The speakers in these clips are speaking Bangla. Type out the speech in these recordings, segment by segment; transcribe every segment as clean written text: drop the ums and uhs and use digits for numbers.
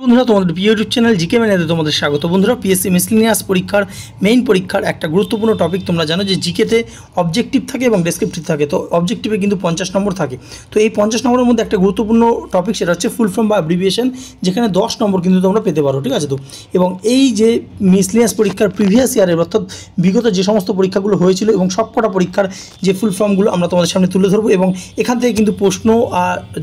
বন্ধুরা তোমাদের প্রিয় ইউটিউব চ্যানেল জিকে ম্যানেতে তোমাদের স্বাগত। বন্ধুরা পিএসসি মিসলিনিয়াস পরীক্ষার মেইন পরীক্ষার একটা গুরুত্বপূর্ণ টপিক তোমরা জানো যে জিকেতে অবজেক্টিভ থাকে এবং ডেসক্রিপটিভ থাকে। তো অবজেক্টিভে কিন্তু 50 নম্বর থাকে। তো এই 50 নম্বরের মধ্যে একটা গুরুত্বপূর্ণ টপিক সেটা হচ্ছে ফুল ফর্ম বা অ্যাব্রিভিয়েশন, যেখানে 10 নম্বর কিন্তু তোমরা পেতে পারো, ঠিক আছে। তো এবং এই যে মিসলিনিয়াস পরীক্ষার প্রিভিয়াস ইয়ারের অর্থাৎ বিগত যে সমস্ত পরীক্ষাগুলো হয়েছিল এবং সবকটা পরীক্ষার যে ফুল ফর্মগুলো আমরা তোমাদের সামনে তুলে ধরবো এবং এখান থেকে কিন্তু প্রশ্ন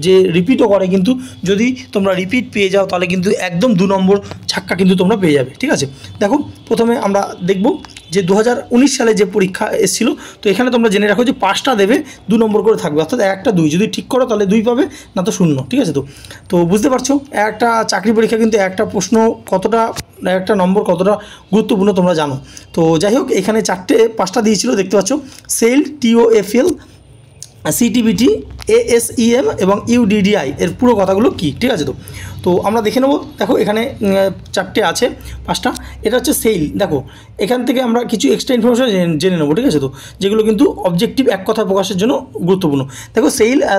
যে রিপিটও করে, কিন্তু যদি তোমরা রিপিট পেয়ে যাও তাহলে কিন্তু একদম 2 নম্বর ছাক্কা কিন্তু তোমরা পেয়ে যাবে, ঠিক আছে। দেখো প্রথমে আমরা দেখব যে 2019 সালে যে পরীক্ষা এসেছিল। তো এখানে তোমরা জেনে রাখো যে 5টা দেবে 2 নম্বর করে থাকবে, অর্থাৎ একটা 2 যদি ঠিক করো তাহলে 2 পাবে, না তো 0, ঠিক আছে। তো বুঝতে পারছো একটা চাকরি পরীক্ষা কিন্তু একটা প্রশ্ন কতটা, একটা নম্বর কতটা গুরুত্বপূর্ণ তোমরা জানো। তো যাই হোক, এখানে 5টা দিয়েছিল দেখতে পাচ্ছ, সেল, TOEFL, CTBT, ASEM এবং UDDI এর পুরো কথাগুলো কি, ঠিক আছে। তো আমরা দেখে নেব। দেখো এখানে 4টে আছে, 5টা। এটা হচ্ছে সেল। দেখো এখান থেকে আমরা কিছু এক্সট্রা ইনফরমেশন জেনে নেবো, ঠিক আছে। তো যেগুলো কিন্তু অবজেক্টিভ এক কথা প্রকাশের জন্য গুরুত্বপূর্ণ। দেখো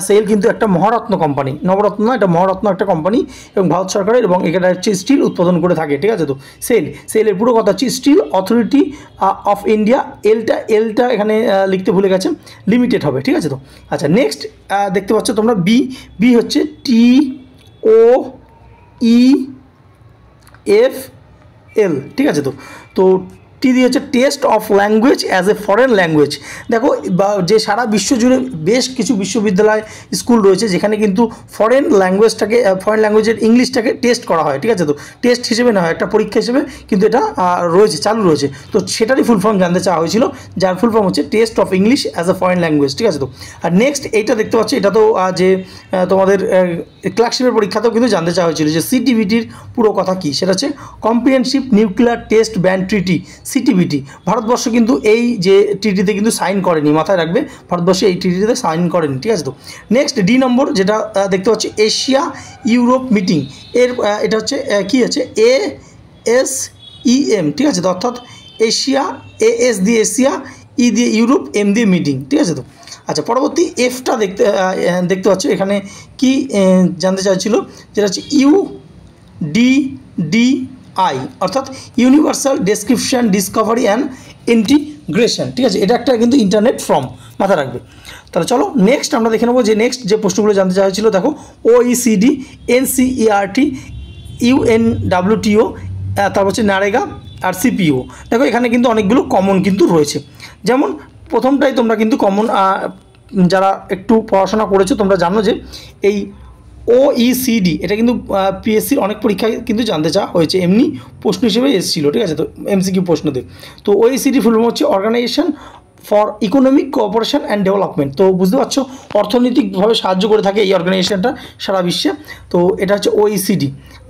সেল কিন্তু একটা মহারত্ন কোম্পানি, নবরত্ন না, এটা মহারত্ন একটা কোম্পানি এবং ভারত সরকারের, এবং এখানে হচ্ছে স্টিল উৎপাদন করে থাকে, ঠিক আছে। তো সেলের পুরো কথা হচ্ছে স্টিল অথরিটি অফ ইন্ডিয়া। এলটা এখানে লিখতে ভুলে গেছে, লিমিটেড হবে, ঠিক আছে। তো আচ্ছা, নেক্সট দেখতে পাচ্ছ তোমরা বি হচ্ছে TOEFL, ঠিক আছে। তো টি দিয়ে হচ্ছে test of language as a foreign language. দেখো যে সারা বিশ্ব জুড়ে বেশ কিছু বিশ্ববিদ্যালয় স্কুল রয়েছে যেখানে কিন্তু ফরেন ল্যাঙ্গুয়েজের ইংলিশটাকে টেস্ট করা হয়, ঠিক আছে। তো টেস্ট হিসেবে না হয়, একটা পরীক্ষা হিসেবে কিন্তু এটা চালু রয়েছে। তো সেটারই ফুল ফর্ম জানতে চাওয়া হয়েছিল, যার ফুল ফর্ম হচ্ছে test of English as a foreign language, ঠিক আছে। তো আর নেক্সট এইটা দেখতে পাচ্ছি, এটা তো যে তোমাদের ক্লার্কশিপের পরীক্ষাতেও কিন্তু জানতে চাওয়া হয়েছিল যে CTBTর পুরো কথা কী, সেটা হচ্ছে comprehensive nuclear test ban treaty, CTBT। Bharatvarsha কিন্তু এই যে ট্রিটিতে কিন্তু সাইন করেনি, মাথায় রাখবে, ভারতবর্ষ এই ট্রিটিতে সাইন করেনি, ঠিক আছে। তো নেক্সট ডি নম্বর যেটা দেখতে পাচ্ছি, এশিয়া ইউরোপ মিটিং, এটা হচ্ছে কি আছে, ASEM, ঠিক আছে। তো অর্থাৎ এশিয়া, AS দিয়ে এশিয়া, ই দিয়ে ইউরোপ, এম দিয়ে মিটিং, ঠিক আছে। তো আচ্ছা, পরবর্তী এফটা দেখতে পাচ্ছ, এখানে কি জানতে চাইছিল, যেটা হচ্ছে UDDI, অর্থাৎ universal description Discovery and integration, ঠিক আছে। এটা একটা কিন্তু ইন্টারনেট ফর্ম, মাথা রাখবে। তাহলে চলো নেক্সট আমরা দেখে নেবো যে নেক্সট যে প্রশ্নগুলো জানতে চাওয়া হয়েছিল। দেখো OECD, NCERT, UNWTO, তারপর হচ্ছে নারেগা আর CPO। দেখো এখানে কিন্তু অনেকগুলো কমন কিন্তু রয়েছে, যেমন প্রথমটাই তোমরা কিন্তু কমন, যারা একটু পড়াশোনা করেছো তোমরা জানো যে এই OECD এটা কিন্তু PSCর অনেক পরীক্ষায় কিন্তু জানতে চাওয়া হয়েছে, এমনি প্রশ্ন হিসেবে এসেছিলো, ঠিক আছে। তো MCQ প্রশ্নতে। তো OECD ফুল ফর্ম হচ্ছে Organisation for Economic Cooperation and Development. তো বুঝতে পারছো, অর্থনৈতিকভাবে সাহায্য করে থাকে এই অর্গানাইজেশনটা সারা বিশ্বে। তো এটা হচ্ছে OECD।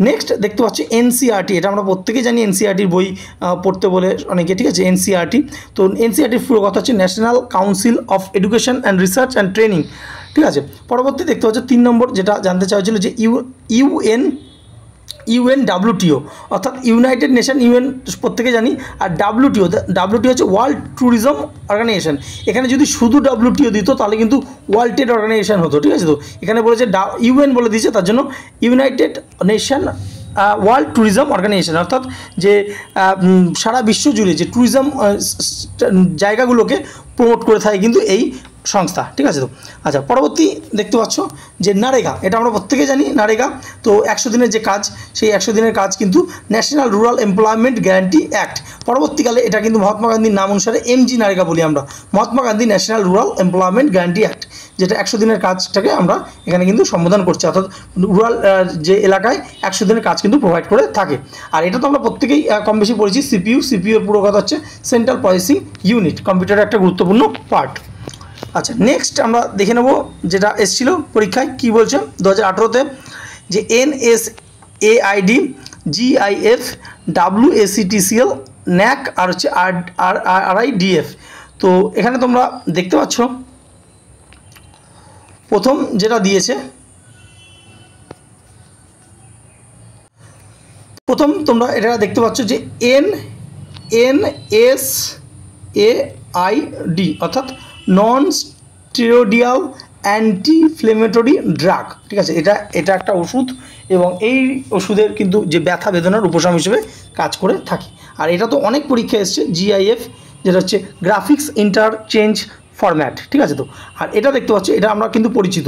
নেক্সট দেখতে পাচ্ছি NCERT, এটা আমরা প্রত্যেকেই জানি, NCERTর বই পড়তে বলে অনেকে, ঠিক আছে। NCERT, তো NCERTর পুরো কথা হচ্ছে national council of education and research and training, ঠিক আছে। পরবর্তী দেখতে পাচ্ছ 3 নম্বর যেটা জানতে চাওয়া হয়েছিল যে UNWTO, অর্থাৎ ইউনাইটেড নেশন, UN প্রত্যেকে জানি, আর WTO হচ্ছে ওয়ার্ল্ড ট্যুরিজম অর্গানাইজেশন। এখানে যদি শুধু WTO দিত তাহলে কিন্তু ওয়ার্ল্ড ট্রেড অর্গানাইজেশন হতো, ঠিক আছে। তো এখানে বলেছে UN বলে দিয়েছে, তার জন্য United Nation World Tourism Organization, অর্থাৎ যে সারা বিশ্ব জুড়ে যে ট্যুরিজম জায়গাগুলোকে প্রমোট করে থাকে কিন্তু এই সংস্থা, ঠিক আছে। তো আচ্ছা, পরবর্তী দেখতে পাচ্ছ যে নারেগা, এটা আমরা প্রত্যেকে জানি নারেগা। তো 100 দিনের যে কাজ, সেই 100 দিনের কাজ কিন্তু national rural employment guarantee act. পরবর্তীকালে এটা কিন্তু মহাত্মা গান্ধীর নাম অনুসারে MG নারেগা বলি আমরা, Mahatma Gandhi national rural employment guarantee act, যেটা 100 দিনের কাজটাকে আমরা এখানে কিন্তু সম্বোধন করছি, অর্থাৎ রুরাল যে এলাকায় 100 দিনের কাজ কিন্তু প্রোভাইড করে থাকে। আর এটা তো আমরা প্রত্যেকেই কম বেশি পড়েছি। CPU এর পুরো কথা হচ্ছে সেন্ট্রাল প্রসেসিং ইউনিট, কম্পিউটারের একটা গুরুত্বপূর্ণ পার্ট। আচ্ছা, নেক্সট আমরা দেখে নেব যেটা এসেছিল পরীক্ষায়, কি বলছে 2018-তে, যে NSAID, GIF, WACTCL, NAC আর হচ্ছে RIDF। তো এখানে তোমরা দেখতে পাচ্ছ প্রথম যেটা দিয়েছে, প্রথম তোমরা এটা দেখতে পাচ্ছ যে NSAID, অর্থাৎ নন স্টেরয়েডিয়াল অ্যান্টিফ্লেমেটরি ড্রাগ, ঠিক আছে, এটা একটা ওষুধ এবং এই ওষুধের কিন্তু যে ব্যথা বেদনার উপশম হিসেবে কাজ করে থাকে। আর এটা তো অনেক পরীক্ষা এসছে, GIF যেটা হচ্ছে গ্রাফিক্স ইন্টারচেঞ্জ ফরম্যাট, ঠিক আছে। তো আর এটা দেখতে পাচ্ছি, এটা আমরা কিন্তু পরিচিত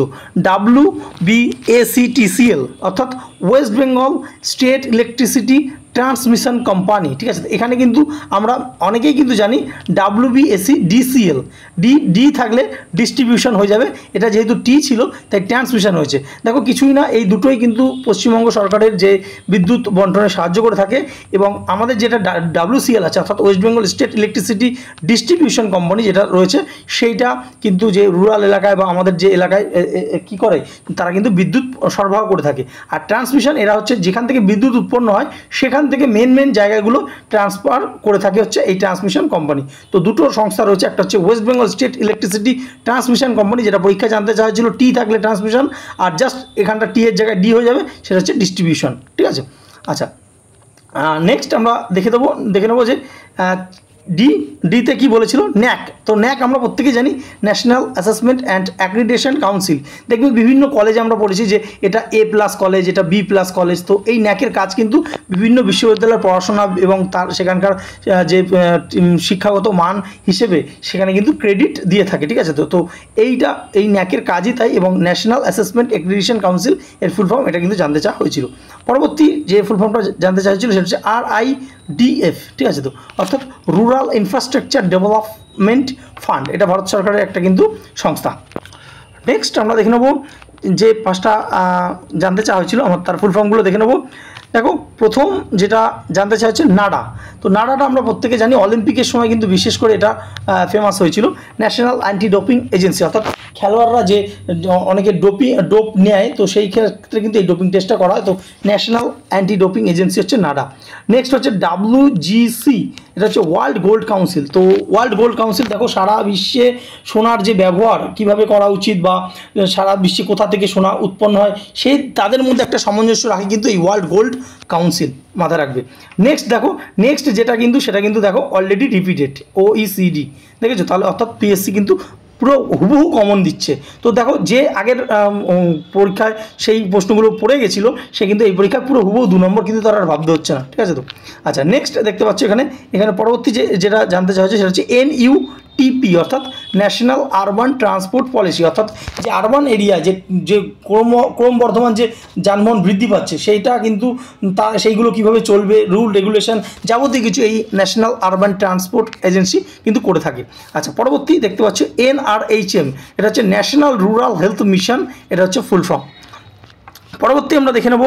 WBACTCL অর্থাৎ West Bengal state electricity transmission company, ঠিক আছে। এখানে কিন্তু আমরা অনেকেই কিন্তু জানি WBACDCL, ডি থাকলে ডিস্ট্রিবিউশন হয়ে যাবে, এটা যেহেতু টি ছিল তাই ট্রান্সমিশন হয়েছে। দেখো কিছুই না, এই দুটোই কিন্তু পশ্চিমবঙ্গ সরকারের যে বিদ্যুৎ বন্টনে সাহায্য করে থাকে এবং আমাদের যেটা WCL আছে অর্থাৎ West Bengal state electricity distribution company যেটা রয়েছে সেইটা কিন্তু যে রুরাল এলাকায় বা আমাদের যে এলাকায় কি করে তারা কিন্তু বিদ্যুৎ সরবরাহ করে থাকে। আর ট্রান্সমিশন এরা হচ্ছে যেখান থেকে বিদ্যুৎ উৎপন্ন হয় সেখান থেকে মেন জায়গাগুলো ট্রান্সফার করে থাকে হচ্ছে এই ট্রান্সমিশন কোম্পানি। তো দুটো সংস্থা রয়েছে, একটা হচ্ছে West Bengal state electricity transmission company, যেটা পরীক্ষা জানতে চাওয়া হয়েছিল টি থাকলে ট্রান্সমিশন, আর জাস্ট এখানটা টি এর জায়গায় ডি হয়ে যাবে, সেটা হচ্ছে ডিস্ট্রিবিউশন, ঠিক আছে। আচ্ছা, নেক্সট আমরা দেখে নেবো যে ডিতে কি বলেছিল, ন্যাক। তো ন্যাক আমরা প্রত্যেকেই জানি, national assessment and accreditation council. দেখবে বিভিন্ন কলেজে আমরা পড়েছি যে এটা A+ কলেজ, এটা B+ কলেজ। তো এই ন্যাকের কাজ কিন্তু বিভিন্ন বিশ্ববিদ্যালয়ের পড়াশোনা এবং তার সেখানকার যে শিক্ষাগত মান হিসেবে সেখানে কিন্তু ক্রেডিট দিয়ে থাকে, ঠিক আছে। তো এই ন্যাকের কাজই তাই, এবং ন্যাশনাল অ্যাসেসমেন্ট অ্যাক্রিডিটেশন কাউন্সিল এর ফুল ফর্ম এটা কিন্তু জানতে চাওয়া হয়েছিল। পরবর্তী যে ফুল ফর্মটা জানতে চাওয়া হয়েছিল সেটা হচ্ছে RIDF, ঠিক আছে। তো অর্থাৎ রুরাল ইনফ্রাস্ট্রাকচার ডেভেলপমেন্ট ফান্ড, এটা ভারত সরকারের একটা কিন্তু সংস্থা। নেক্সট আমরা দেখে নেব যে পাঁচটা জানতে চাওয়া হয়েছিল, আমার তার ফুল ফর্মগুলো দেখে নেব। দেখো প্রথম যেটা জানতে চাওয়া হচ্ছে নাডা। তো নাডাটা আমরা প্রত্যেকে জানি অলিম্পিকের সময় কিন্তু বিশেষ করে এটা ফেমাস হয়েছিল, ন্যাশনাল অ্যান্টি ডোপিং এজেন্সি। অর্থাৎ খেলোয়াড়রা যে অনেকে ডোপ নেয়, তো সেই ক্ষেত্রে কিন্তু এই ডোপিং টেস্টটা করা হয়। তো ন্যাশনাল অ্যান্টি ডোপিং এজেন্সি হচ্ছে নাডা। নেক্সট হচ্ছে WGC, এটা হচ্ছে ওয়ার্ল্ড গোল্ড কাউন্সিল। তো ওয়ার্ল্ড গোল্ড কাউন্সিল দেখো সারা বিশ্বে সোনার যে ব্যবহার কিভাবে করা উচিত বা সারা বিশ্বে কোথা থেকে সোনা উৎপন্ন হয় সেই তাদের মধ্যে একটা সামঞ্জস্য রাখে কিন্তু এই ওয়ার্ল্ড গোল্ড কাউন্সিল, মাথায় রাখবে। নেক্সট দেখো, নেক্সট যেটা কিন্তু সেটা কিন্তু দেখো অলরেডি রিপিটেড OECD, দেখেছো। তাহলে অর্থাৎ PSC কিন্তু পুরো হুবহু কমন দিচ্ছে। তো দেখো যে আগের পরীক্ষায় সেই প্রশ্নগুলো পড়ে গেছিলো সে কিন্তু এই পরীক্ষায় পুরো হুবহু 2 নম্বর কিন্তু তার আর ভাবতে হচ্ছে না, ঠিক আছে। তো আচ্ছা, নেক্সট দেখতে পাচ্ছি এখানে পরবর্তী যেটা জানতে চাওয়া হচ্ছে সেটা হচ্ছে NUTP অর্থাৎ ন্যাশনাল আরবান ট্রান্সপোর্ট পলিসি। অর্থাৎ যে আরবান এরিয়া যে ক্রমবর্ধমান যে যানবাহন বৃদ্ধি পাচ্ছে সেইটা কিন্তু সেইগুলো কীভাবে চলবে, রুল রেগুলেশন যাবতীয় কিছু এই ন্যাশনাল আরবান ট্রান্সপোর্ট এজেন্সি কিন্তু করে থাকে। আচ্ছা, পরবর্তী দেখতে পাচ্ছি NRHM, এটা হচ্ছে ন্যাশনাল রুরাল হেলথ মিশন, এটা হচ্ছে ফুল ফর্ম। পরবর্তী আমরা দেখে নেব,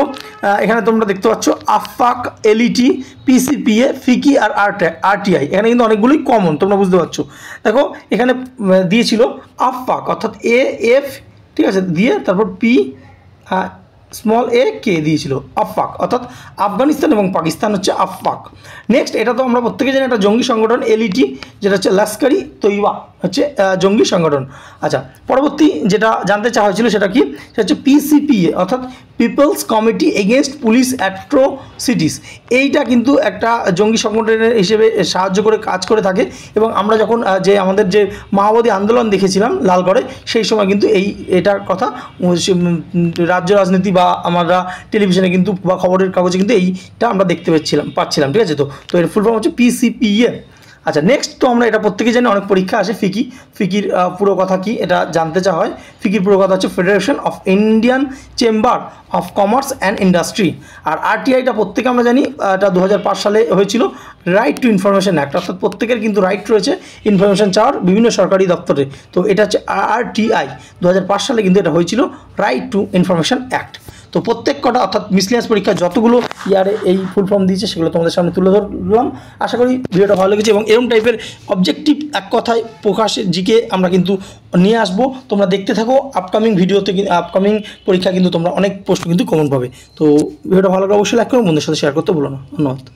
এখানে তোমরা দেখতে পাচ্ছ AFFAC, LET, PCPA, FICCI আর RTI। এখানে কিন্তু অনেকগুলোই কমন, তোমরা বুঝতে পারছো। দেখো এখানে দিয়েছিল AFFAC অর্থাৎ AF, ঠিক আছে, দিয়ে তারপর a দিয়েছিল AFFAC অর্থাৎ আফগানিস্তান এবং পাকিস্তান হচ্ছে AFFAC। নেক্সট এটা তো আমরা প্রত্যেকে জানি একটা জঙ্গি সংগঠন LET, যেটা হচ্ছে লস্করি তৈবা হচ্ছে জঙ্গি সংগঠন। আচ্ছা, পরবর্তী যেটা জানতে চাওয়া হয়েছিল সেটা কি, সেটা হচ্ছে PCPA অর্থাৎ People's Committee Against Police Atrocities. এইটা কিন্তু একটা জঙ্গি সংগঠনের হিসেবে সাহায্য করে কাজ করে থাকে এবং আমরা যখন আমাদের যে মাওবাদী আন্দোলন দেখেছিলাম লালগড়ে সেই সময় কিন্তু এটার কথা রাজ্য রাজনীতি বা আমরা টেলিভিশনে কিন্তু বা খবরের কাগজে কিন্তু এইটা আমরা দেখতে পাচ্ছিলাম, ঠিক আছে। তো এর ফুল ফর্ম হচ্ছে PCPA। আচ্ছা, নেক্সট তো আমরা এটা প্রত্যেকেই জানি, অনেক পরীক্ষা আসে ফিকির পুরো কথা কি এটা জানতে চাওয়া হয়। ফিকির পুরো কথা হচ্ছে federation of Indian chamber of commerce and industry. আর RTIটা প্রত্যেকে আমরা জানি এটা 2005 সালে হয়েছিল, রাইট টু ইনফরমেশন অ্যাক্ট। অর্থাৎ প্রত্যেকের কিন্তু রাইট রয়েছে ইনফরমেশন চাওয়ার বিভিন্ন সরকারি দপ্তরে। তো এটা হচ্ছে RTI, 2005 সালে কিন্তু এটা হয়েছিল রাইট টু ইনফরমেশন অ্যাক্ট। তো প্রত্যেক কটা অর্থাৎ মিসলিনিয়াস পরীক্ষা যতগুলো ইয়ারে এই ফুল ফর্ম দিয়েছে সেগুলো তোমাদের সামনে তুলে ধরলাম। আশা করি ভিডিওটা ভালো লেগেছে এবং এরকম টাইপের অবজেক্টিভ এক কথায় প্রকাশে জিকে আমরা কিন্তু নিয়ে আসবো। তোমরা দেখতে থাকো, আপকামিং ভিডিওতে আপকামিং পরীক্ষা কিন্তু তোমরা অনেক প্রশ্ন কিন্তু কমন পাবে। তো ভিডিওটা ভালো লাগলে অবশ্যই লাইক করো, বন্ধুদের সাথে শেয়ার করতে ভুলো না। ধন্যবাদ।